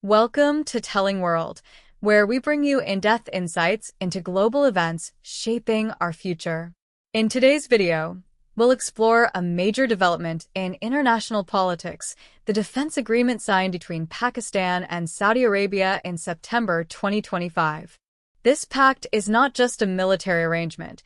Welcome to Telling World, where we bring you in-depth insights into global events shaping our future. In today's video, we'll explore a major development in international politics, the defense agreement signed between Pakistan and Saudi Arabia in September 2025. This pact is not just a military arrangement.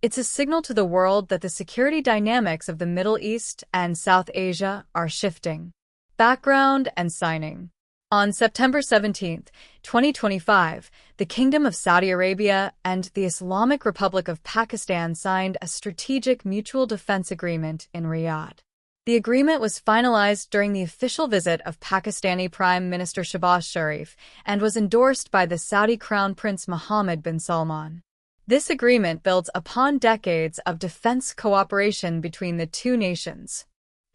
It's a signal to the world that the security dynamics of the Middle East and South Asia are shifting. Background and signing. On September 17, 2025, the Kingdom of Saudi Arabia and the Islamic Republic of Pakistan signed a strategic mutual defense agreement in Riyadh. The agreement was finalized during the official visit of Pakistani Prime Minister Shehbaz Sharif and was endorsed by the Saudi Crown Prince Mohammed bin Salman. This agreement builds upon decades of defense cooperation between the two nations.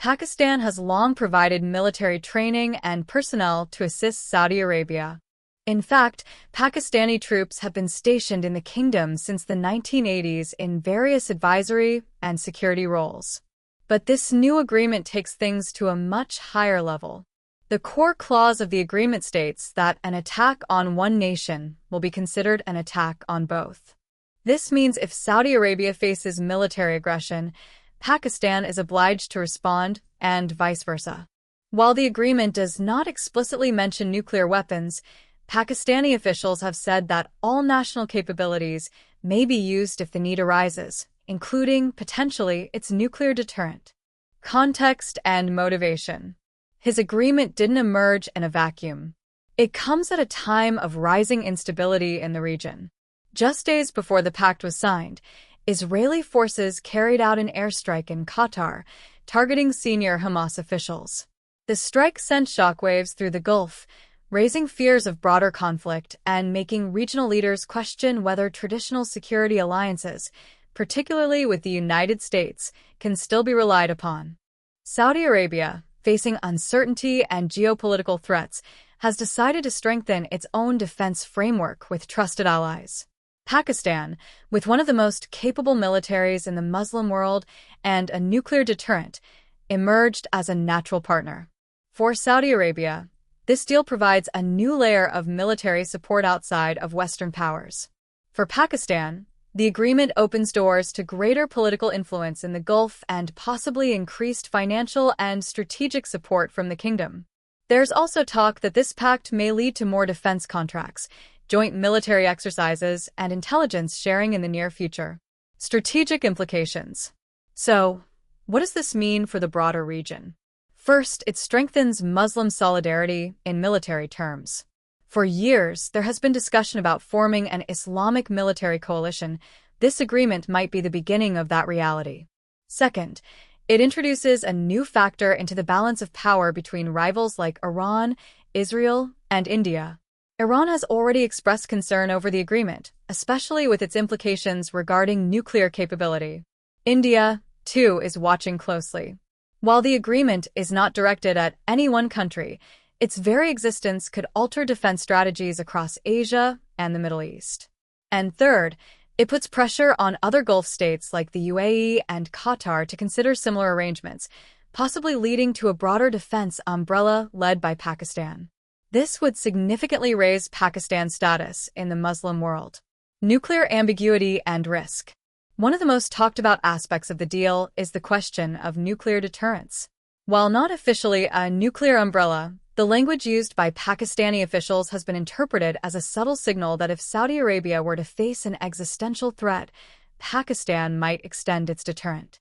Pakistan has long provided military training and personnel to assist Saudi Arabia. In fact, Pakistani troops have been stationed in the kingdom since the 1980s in various advisory and security roles. But this new agreement takes things to a much higher level. The core clause of the agreement states that an attack on one nation will be considered an attack on both. This means if Saudi Arabia faces military aggression, Pakistan is obliged to respond, and vice versa. While the agreement does not explicitly mention nuclear weapons, Pakistani officials have said that all national capabilities may be used if the need arises, including, potentially, its nuclear deterrent. Context and motivation. His agreement didn't emerge in a vacuum. It comes at a time of rising instability in the region. Just days before the pact was signed, Israeli forces carried out an airstrike in Qatar, targeting senior Hamas officials. The strike sent shockwaves through the Gulf, raising fears of broader conflict and making regional leaders question whether traditional security alliances, particularly with the United States, can still be relied upon. Saudi Arabia, facing uncertainty and geopolitical threats, has decided to strengthen its own defense framework with trusted allies. Pakistan, with one of the most capable militaries in the Muslim world and a nuclear deterrent, emerged as a natural partner. For Saudi Arabia, this deal provides a new layer of military support outside of Western powers. For Pakistan, the agreement opens doors to greater political influence in the Gulf and possibly increased financial and strategic support from the kingdom. There's also talk that this pact may lead to more defense contracts, joint military exercises, and intelligence sharing in the near future. Strategic implications. So, what does this mean for the broader region? First, it strengthens Muslim solidarity in military terms. For years, there has been discussion about forming an Islamic military coalition. This agreement might be the beginning of that reality. Second, it introduces a new factor into the balance of power between rivals like Iran, Israel, and India. Iran has already expressed concern over the agreement, especially with its implications regarding nuclear capability. India, too, is watching closely. While the agreement is not directed at any one country, its very existence could alter defense strategies across Asia and the Middle East. And third, it puts pressure on other Gulf states like the UAE and Qatar to consider similar arrangements, possibly leading to a broader defense umbrella led by Pakistan. This would significantly raise Pakistan's status in the Muslim world. Nuclear ambiguity and risk. One of the most talked about aspects of the deal is the question of nuclear deterrence. While not officially a nuclear umbrella, the language used by Pakistani officials has been interpreted as a subtle signal that if Saudi Arabia were to face an existential threat, Pakistan might extend its deterrent.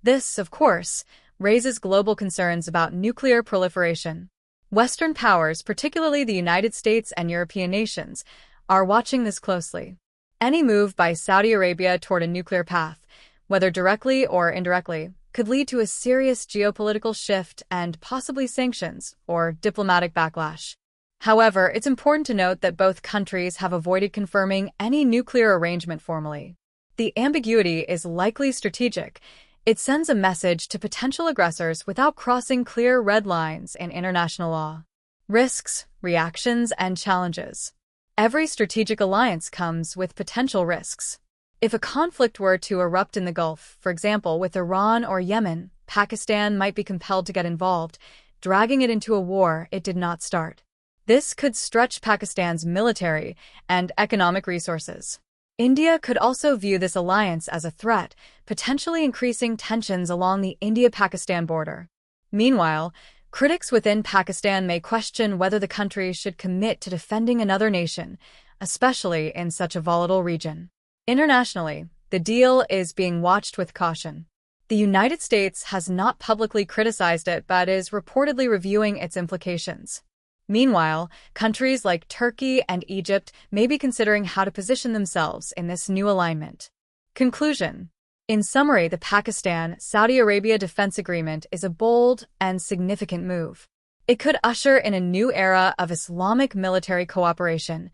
This, of course, raises global concerns about nuclear proliferation. Western powers, particularly the United States and European nations, are watching this closely. Any move by Saudi Arabia toward a nuclear path, whether directly or indirectly, could lead to a serious geopolitical shift and possibly sanctions or diplomatic backlash. However, it's important to note that both countries have avoided confirming any nuclear arrangement formally. The ambiguity is likely strategic. It sends a message to potential aggressors without crossing clear red lines in international law. Risks, reactions, and challenges. Every strategic alliance comes with potential risks. If a conflict were to erupt in the Gulf, for example with Iran or Yemen, Pakistan might be compelled to get involved, dragging it into a war it did not start. This could stretch Pakistan's military and economic resources. India could also view this alliance as a threat, potentially increasing tensions along the India-Pakistan border. Meanwhile, critics within Pakistan may question whether the country should commit to defending another nation, especially in such a volatile region. Internationally, the deal is being watched with caution. The United States has not publicly criticized it but is reportedly reviewing its implications. Meanwhile, countries like Turkey and Egypt may be considering how to position themselves in this new alignment. Conclusion. In summary, the Pakistan-Saudi Arabia defense agreement is a bold and significant move. It could usher in a new era of Islamic military cooperation,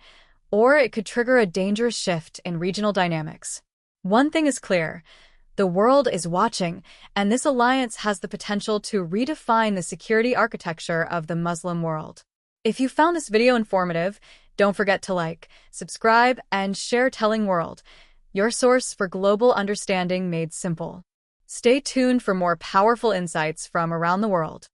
or it could trigger a dangerous shift in regional dynamics. One thing is clear: the world is watching, and this alliance has the potential to redefine the security architecture of the Muslim world. If you found this video informative, don't forget to like, subscribe, and share. Telling World, your source for global understanding made simple. Stay tuned for more powerful insights from around the world.